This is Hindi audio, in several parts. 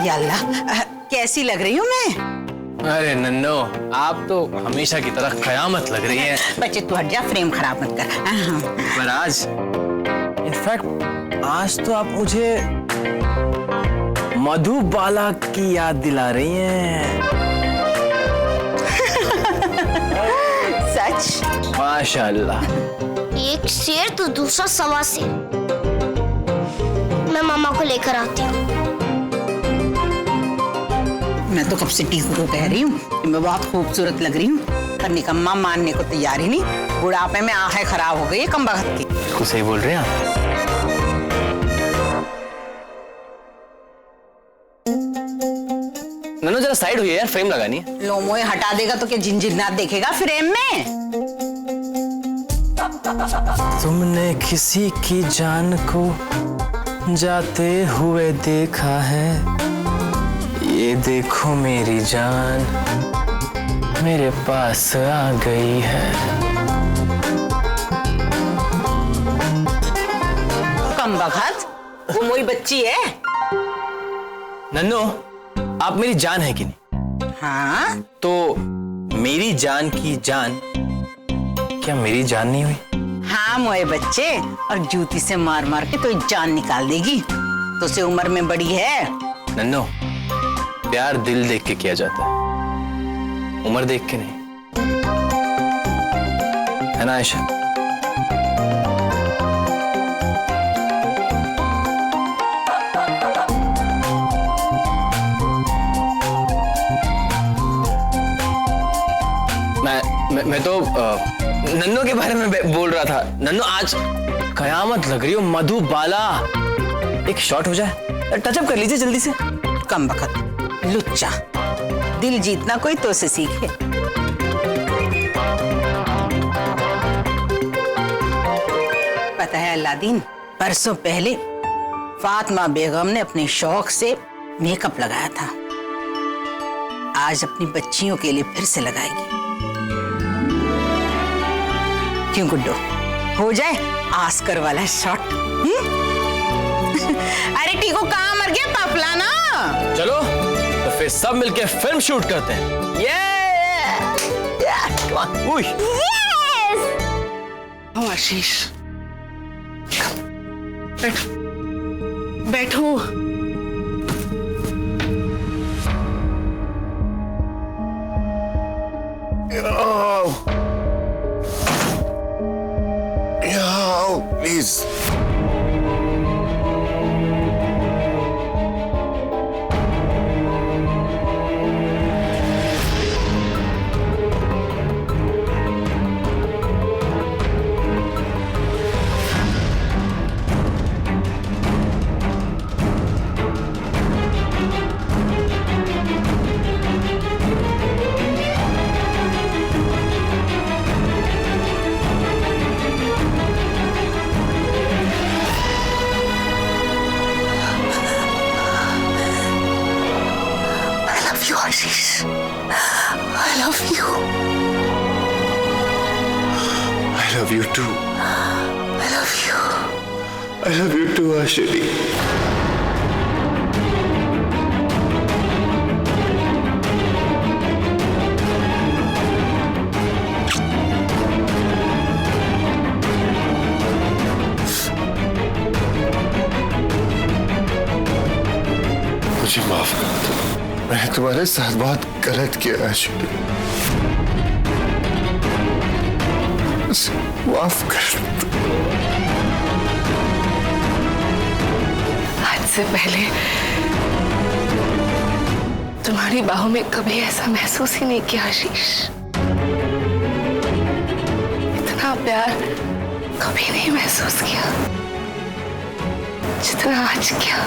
यल्ला, कैसी लग रही हूँ मैं? अरे नन्नो, आप तो हमेशा की तरह कयामत लग रही हैं। बच्चे तू हट जा, फ्रेम खराब मत कर। पर आज इनफैक्ट आज तो आप मुझे मधुबाला की याद दिला रही हैं। सच? माशाल्लाह। एक शेर तो दूसरा सवा शेर। मैं मामा को लेकर आती हूँ। मैं तो कब से टीकू को कह रही हूँ कि मैं बहुत खूबसूरत लग रही हूँ, पर निकम्मा मानने को तैयार ही नहीं। बुढ़ापे में आंखें खराब हो गई है कम बख्त की। बिल्कुल सही बोल रहे हैं आप। नन्नो जरा साइड हुई यार, फ्रेम लगानी है। लोमोए हटा देगा तो क्या झिनझिनात देखेगा फ्रेम में? तुमने किसी की जान को जाते हुए देखा है, ये देखो मेरी जान मेरे पास आ गई है। कम बख्त, वो मोई बच्ची है। नन्नो, आप मेरी जान है कि नहीं? हाँ? तो मेरी जान की जान क्या मेरी जान नहीं हुई? हाँ मोए बच्चे, और जूती से मार मार के तो जान निकाल देगी। तो से उम्र में बड़ी है। नन्नो, प्यार दिल देख के किया जाता है, उम्र देख के नहीं, है ना आयशा? मैं तो नन्नो के बारे में बोल रहा था। नन्नो आज कयामत लग रही हो, मधुबाला। एक शॉट हो जाए, टचअप कर लीजिए जल्दी से। कम बख्त, लुच्चा। दिल जीतना कोई तो से सीखे। पता है अल्लादीन, परसों पहले फातिमा बेगम ने अपने शौक से मेकअप लगाया था, आज अपनी बच्चियों के लिए फिर से लगाएगी। क्यों गुड्डो, हो जाए आस्कर वाला शॉट? अरे टीकू कहाँ मर गया पापला ना? चलो तो फिर सब मिलके फिल्म शूट करते हैं। आशीष, बैठो। Please. Ashish, I love you. I love you too. I love you. I love you too, Ashili. मुझे माफ कर दो, मैंने तुम्हारे साथ बहुत गलत किया आशिकी। माफ कर दो। आज से पहले तुम्हारी बाहों में कभी ऐसा महसूस ही नहीं किया आशीष। इतना प्यार कभी नहीं महसूस किया जितना आज किया।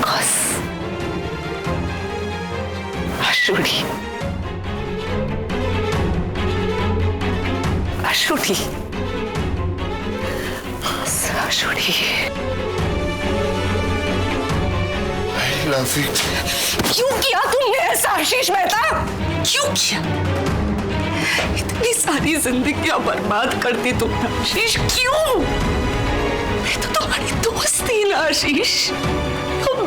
बस आशुड़ी, आशुड़ी, आशुड़ी। I love you. क्यों किया तुमने ऐसा आशीष मेहता? क्यों किया? इतनी सारी जिंदगियां बर्बाद करती तुमने आशीष, क्यों? मैं तो तुम्हारी दोस्त थी ना आशीष, तुम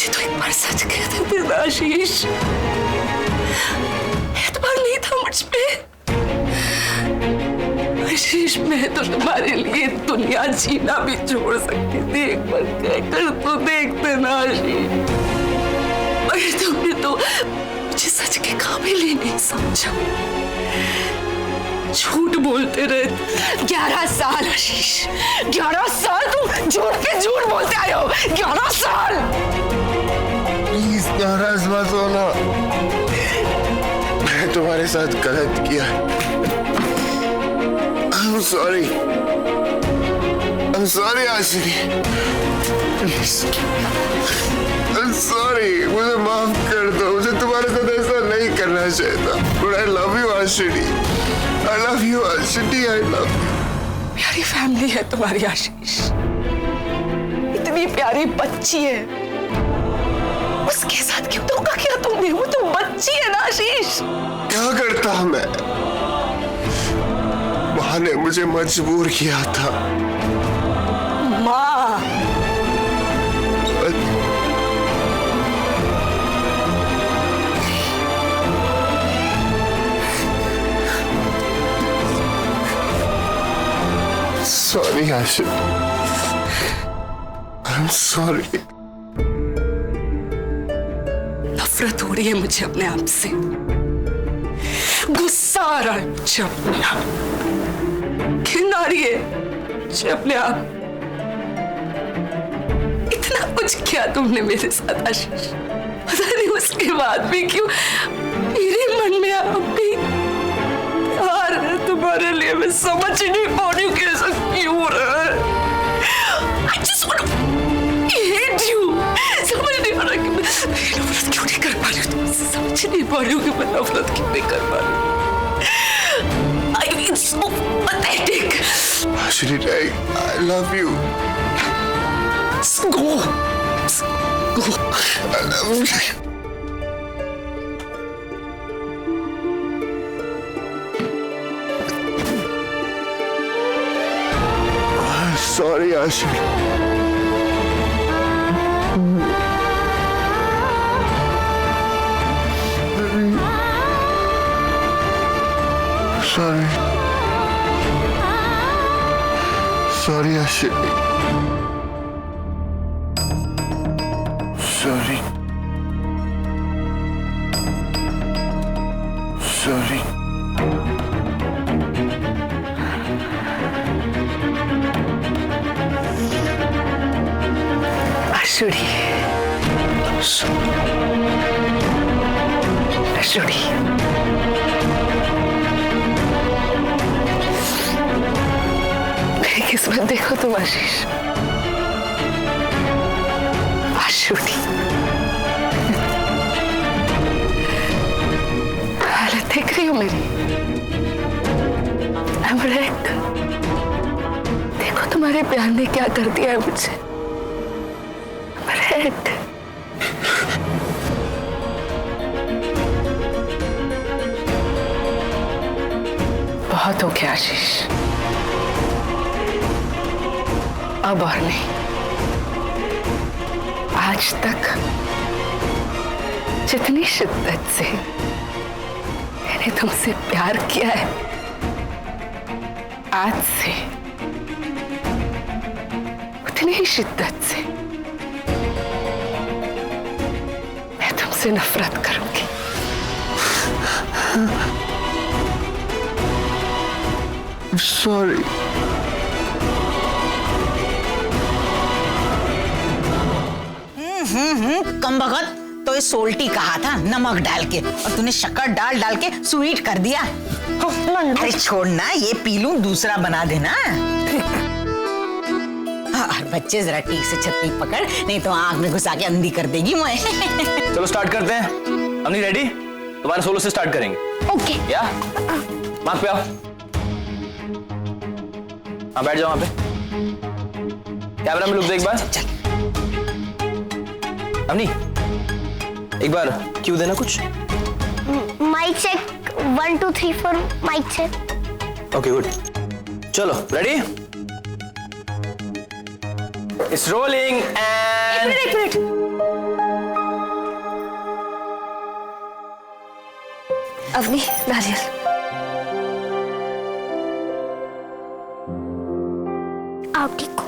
मुझे तो एक बार सच कहते थे ना आशीष, एतबार नहीं था मुझ पे। आशीष मैं तो तुम्हारे लिए दुनिया जीना भी छोड़ सकती थी, एक बार कहकर तो देखते ना आशीष। पर तुमने तो मुझे सच के काबिल ही नहीं समझा, झूठ बोलते रहे। 11 साल आशीष, 11 साल तुम झूठ पे झूठ बोलते आए हो। 11 साल। प्लीज नाराज मत होना, मैं तुम्हारे साथ गलत किया। I'm sorry आशिनी, please I'm sorry, मुझे माफ कर दो, मुझे तुम्हारे साथ ऐसा नहीं करना चाहिए था। But I love you आशिनी, I love you आशिनी, I love you। प्यारी फैमिली है तुम्हारी आशीष, इतनी प्यारी बच्ची है, उसके साथ क्यों धोखा किया तुमने? वो तो बच्ची है ना आशीष। क्या करता मैं? माँ ने मुझे मजबूर किया था। माँ? Sorry आशिनी, I'm sorry। नफरत हो रही है मुझे अपने आप से, गुस्सा आ रहा है मुझे अपने आप, घिन आ रही है मुझे अपने आप। इतना कुछ किया तुमने मेरे साथ आशीष, पता नहीं उसके बाद भी क्यों मेरे मन में अब भी प्यार है तुम्हारे लिए। मैं समझ ही नहीं पा रही हूँ कैसा क्यों हो रहा है। I just want to hate you। समझ नहीं आ रहा कि मैं नफरत क्यों नहीं कर पा रही हूँ तुमसे, समझ नहीं पा रही हूँ कि मैं नफरत क्यों नहीं कर पा रही हूँ। It's so pathetic। आशिनी, I love you। Go। Go। I love you। Sorry आशिनी, sorry आशिनी, sorry आशुड़ी, आशुड़ी, मेरी किस्मत देखो तुम आशीष, आशुड़ी। हालत देख रही हो मेरी? अमृत, देखो तुम्हारे प्यार ने क्या कर दिया है मुझे। अमृत, बहुत हो गया आशीष, अब और नहीं। आज तक जितनी शिद्दत से मैंने तुमसे प्यार किया है, आज से उतनी ही शिद्दत से मैं तुमसे नफरत करूंगी। sorry। कम बखत तो ये सोल्टी कहा था नमक डाल के, और तूने शक्कर डाल डाल के स्वीट कर दिया। अरे छोड़ना, ये पी लूं, दूसरा बना देना। और बच्चे जरा ठीक से छतरी पकड़, नहीं तो आंख में घुसा के अंधी कर देगी मैं। चलो स्टार्ट करते हैं। हमनी रेडी? तुम्हारे सोलो से स्टार्ट करेंगे। ओके। क्या? मार्क पे आओ। हाँ, बैठ जाओ वहां पे। कैमरा में लुक दे एक बार। चल। हमनी एक बार क्यों देना कुछ। Mike check 1 2 3 4 mike check. Okay good, चलो रेडी? इट्स रोलिंग एंड एक मिनट अवनी, नारियल। आओ टीकू।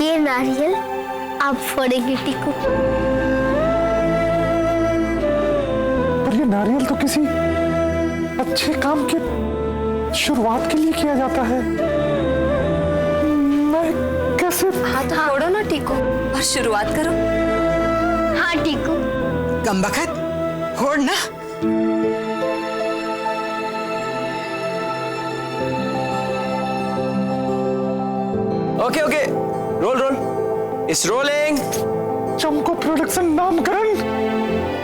ये नारियल आप फोड़ेंगे टीकू। पर ये नारियल तो किसी अच्छे काम के शुरुआत के लिए किया जाता है। मैं कैसे? हाँ तो फोड़ो ना टीकू और शुरुआत करो। हाँ टीकू। कम बखत फोड़ ना। Okay okay, roll roll, it's rolling. चमको प्रोडक्शन नामकरण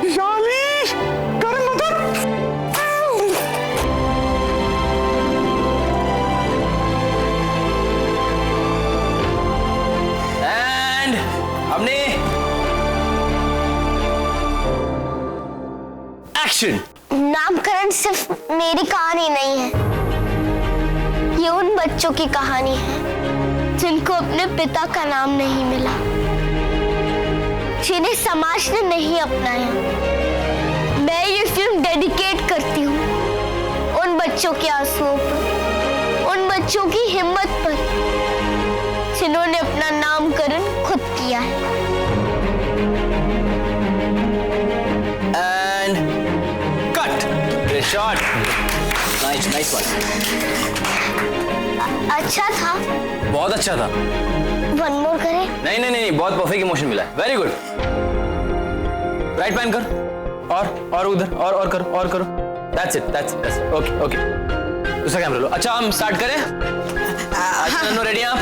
याली करण मदद। एंड हमने एक्शन। नामकरण सिर्फ मेरी कहानी नहीं है, ये उन बच्चों की कहानी है जिनको अपने पिता का नाम नहीं मिला, जिन्हें समाज ने नहीं अपनाया। मैं ये फिल्म डेडिकेट करती हूँ उन बच्चों के आंसुओं पर, उन बच्चों की हिम्मत पर, जिन्होंने अपना नामकरण खुद किया है। And cut shot. Nice nice one. अच्छा था। बहुत अच्छा था। वन मोर करें? नहीं नहीं नहीं, बहुत परफेक्ट इमोशन मिला है। Very good. राइट पैन कर, और उधर, और करो, और करो। That's it, that's it. Okay okay, दूसरा कैमरा लो। अच्छा हम स्टार्ट करें। अच्छा नन्नो रेडी आप?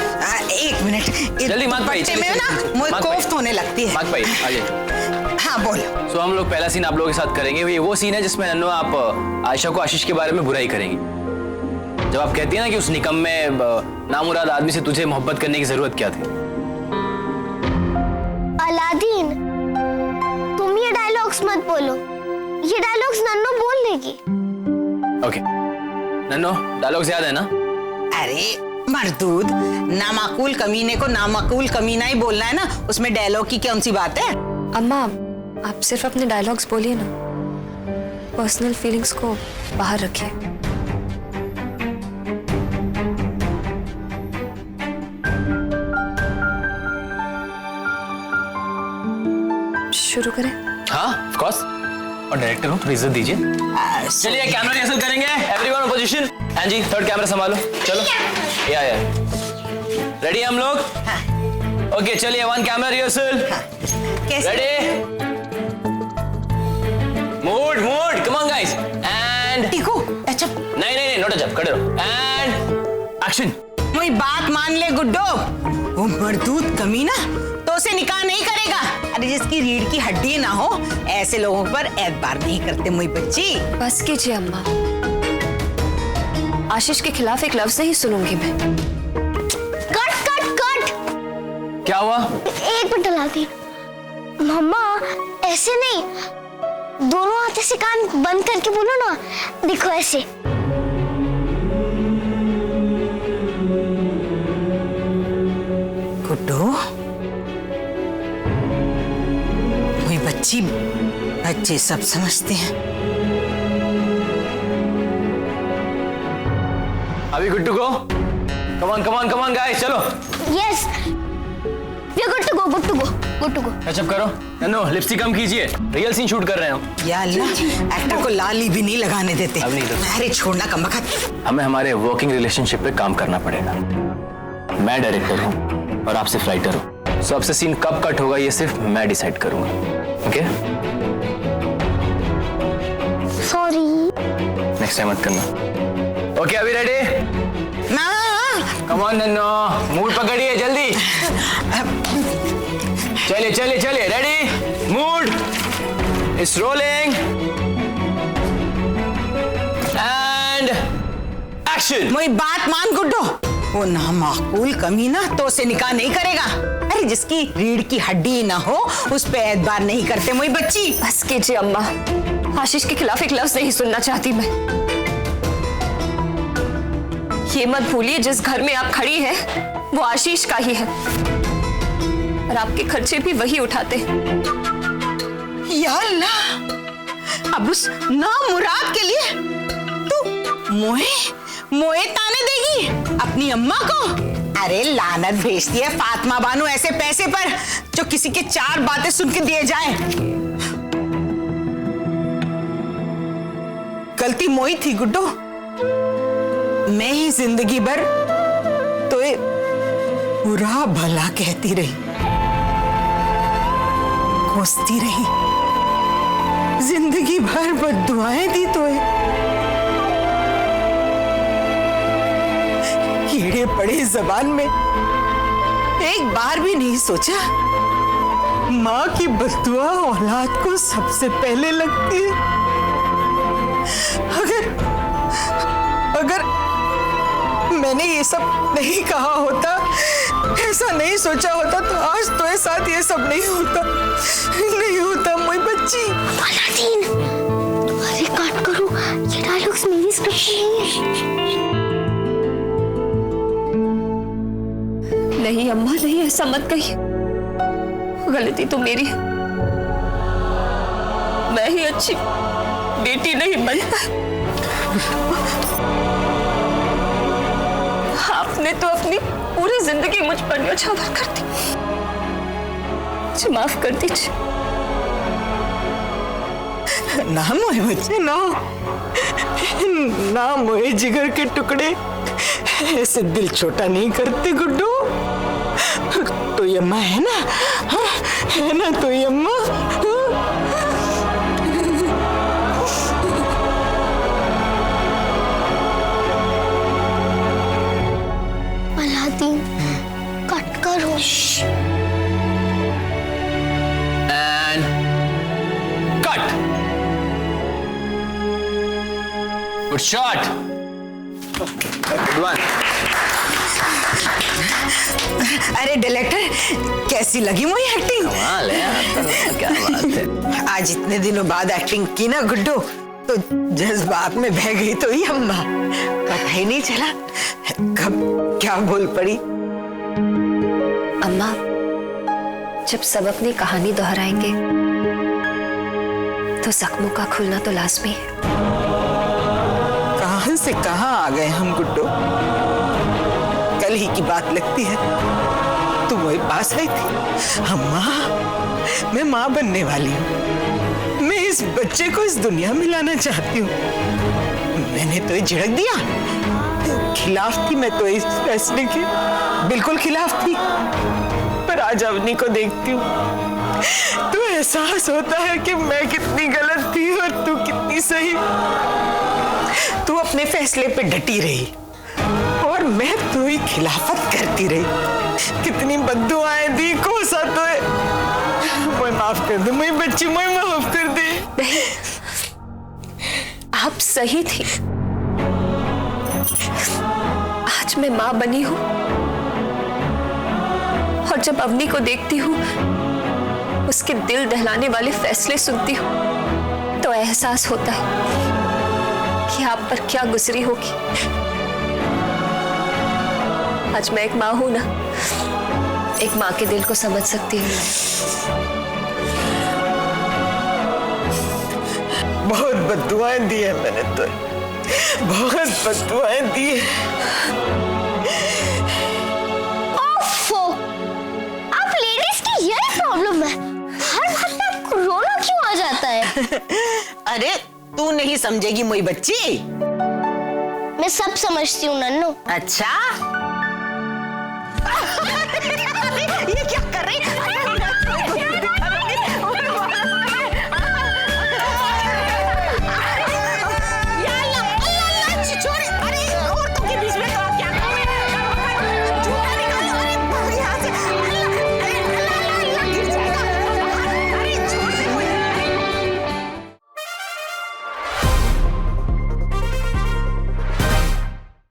एक मिनट, जल्दी मांग पाई, दुपट्टे में ना मुझे कोफ्त होने लगती है। मांग पाई आ जाइए। हाँ बोलो। सो हम लोग पहला सीन आप लोगों के साथ करेंगे। ये वो सीन है जिसमें नन्नो आप आयशा को आशीष के बारे में बुराई करेंगी। जब आप कहती है ना कि उस निकम्मे नामुराद आदमी से तुझे मोहब्बत करने की जरूरत क्या थी। अलादीन, तुम ये डायलॉग्स मत बोलो, ये डायलॉग्स नन्नो बोल लेगी। ओके नन्नो, डायलॉग्स याद है ना? अरे मर्दूद, नामाकूल कमीने को नामाकूल कमीना ही बोलना है ना, उसमें डायलॉग की कौन सी बात है? अम्मा, आप सिर्फ अपने डायलॉग्स बोलिए ना, पर्सनल फीलिंग्स को बाहर रखिए। शुरू करें? हाँ ऑफ कोर्स, और डायरेक्टर हूँ, थोड़ी इज्जत दीजिए। चलिए कैमरा रिहर्सल करेंगे। Everyone in position. एंड जी थर्ड कैमरा संभालो। चलो या रेडी हम लोग? ओके चलिए, वन कैमरा रिहर्सल। कैसे? Ready, mood mood, come on guys. And Tiku, अच्छा नहीं नहीं नहीं, नॉट अ जंप, खड़े रहो। And action. मेरी बात मान ले गुड्डो, वो मर्दूद कमीना तो उसे निकाह नहीं करेगा। अरे जिसकी रीढ़ की हड्डी ना हो, ऐसे लोगों पर एतबार नहीं करते मुई बच्ची। बस कीजिए अम्मा, आशीष के खिलाफ एक लफ्ज नहीं सुनूंगी मैं। Cut cut cut. क्या हुआ? एक मिनट अलादीन, मम्मा ऐसे नहीं, दोनों हाथ से कान बंद करके बोलो ना, देखो ऐसे। गुड्डो, मुई बच्ची, बच्चे सब समझते हैं। अभी गुड्डू को कम ऑन गाइस, चलो। Yes, we are good to go, good to go, good to go. Touch up करो। नन्नो लिपस्टिक कम कीजिए, रियल सीन शूट कर रहे हो। या अल्लाह, एक्टर को लाली भी नहीं लगाने देते। अब नहीं तो। अरे छोड़ना कमबख्त। हमें हमारे वर्किंग रिलेशनशिप पे काम करना पड़ेगा। मैं डायरेक्टर हूँ और आप सिर्फ राइटर हो। सो अब से सीन कब कट होगा ये सिर्फ मैं डिसाइड करूंगा। ओके? सॉरी। नेक्स्ट टाइम मत करना। ओके अभी रेडी? ना कम ऑन नन्नो, मूड पकड़िए जल्दी। चलिए चलिए चलिए, ready, mood is rolling and action. मेरी बात मान गुड्डो, वो नामाकूल कमीना तो उसे निकाह नहीं करेगा। अरे जिसकी रीढ़ की हड्डी ना हो उस पे एतबार नहीं करते मोई बच्ची। बस कीजिए अम्मा, आशीष के खिलाफ एक लफ्ज नहीं सुनना चाहती मैं। ये मत भूलिए जिस घर में आप खड़ी हैं वो आशीष का ही है और आपके खर्चे भी वही उठाते। या अल्लाह, अब उस नामुराद के लिए तू मोए ताने देगी अपनी अम्मा को? अरे लानत भेजती है फातिमा बानो ऐसे पैसे पर जो किसी के 4 बातें सुन के दिए जाए। गलती मोई थी गुड्डो, मैं ही जिंदगी भर तो बुरा भला कहती रही, कोसती रही, जिंदगी भर बद्दुआएं दी तो कीड़े पड़े जबान में। एक बार भी नहीं सोचा माँ की बद्दुआ औलाद को सबसे पहले लगती है। अगर मैंने ये सब नहीं कहा होता, ऐसा नहीं सोचा होता तो आज तो साथ ये सब नहीं होता मोई बच्ची। अलादीन, तुम्हारी काट करो, ये डायलॉग्स मेरी स्क्रिप्ट नहीं अम्मा, नहीं ऐसा मत कहिए, गलती तो मेरी है। मैं ही अच्छी बेटी नहीं बन पाई। आपने तो अपनी पूरी जिंदगी मुझ पर न्यौछावर कर दी। मुझे माफ कर दीजिए। ना मोए बच्चे ना मोए जिगर के टुकड़े ऐसे दिल छोटा नहीं करते गुड्डू। तो ये अम्मा है ना, है ना तो ये अम्मा। अलादीन, कट करो। And cut. Good shot. Good one. अरे डायरेक्टर, कैसी लगी मुझे एक्टिंग? कमाल है, क्या बात है। आज इतने दिनों बाद एक्टिंग की ना गुड्डू, तो जज्बात में बह गई तो ही अम्मा, पता ही नहीं चला कब क्या बोल पड़ी। अम्मा, जब सब अपनी कहानी दोहराएंगे तो जख्मों का खुलना तो लाजमी है। कहां से कहां आ गए हम गुड्डू। कल ही की बात लगती है, तुम वही पास आई थी। अम्मा, मैं माँ बनने वाली हूँ, मैं इस बच्चे को इस दुनिया में लाना चाहती हूँ। मैंने तो ये झिड़क दिया, खिलाफ थी मैं तो इस फैसले के, बिल्कुल खिलाफ थी। पर आज अवनी को देखती हूँ तो एहसास होता है कि मैं कितनी गलत थी और तू कितनी सही। तू अपने फैसले पे डटी रही और मैं तो ही खिलाफत करती रही। कितनी बद्दुआएं दी, कोसा तो है। मुझे माफ कर दे मेरी बच्ची, मुझे माफ कर दे। नहीं, आप सही थी। आज मैं मां बनी हूं और जब अवनी को देखती हूं, उसके दिल दहलाने वाले फैसले सुनती हूं तो एहसास होता है कि आप पर क्या गुजरी होगी। आज मैं एक माँ हूं ना, एक माँ के दिल को समझ सकती हूँ। बहुत बद्दुआएं दी है मैंने तो, बहुत बद्दुआएं दी है। ओफो, आप लेडीज की यही प्रॉब्लम है, हर बात में आपको रोना क्यों आ जाता है? अरे तू नहीं समझेगी मोई बच्ची। मैं सब समझती हूँ नन्नू। अच्छा ये क्या कर रही?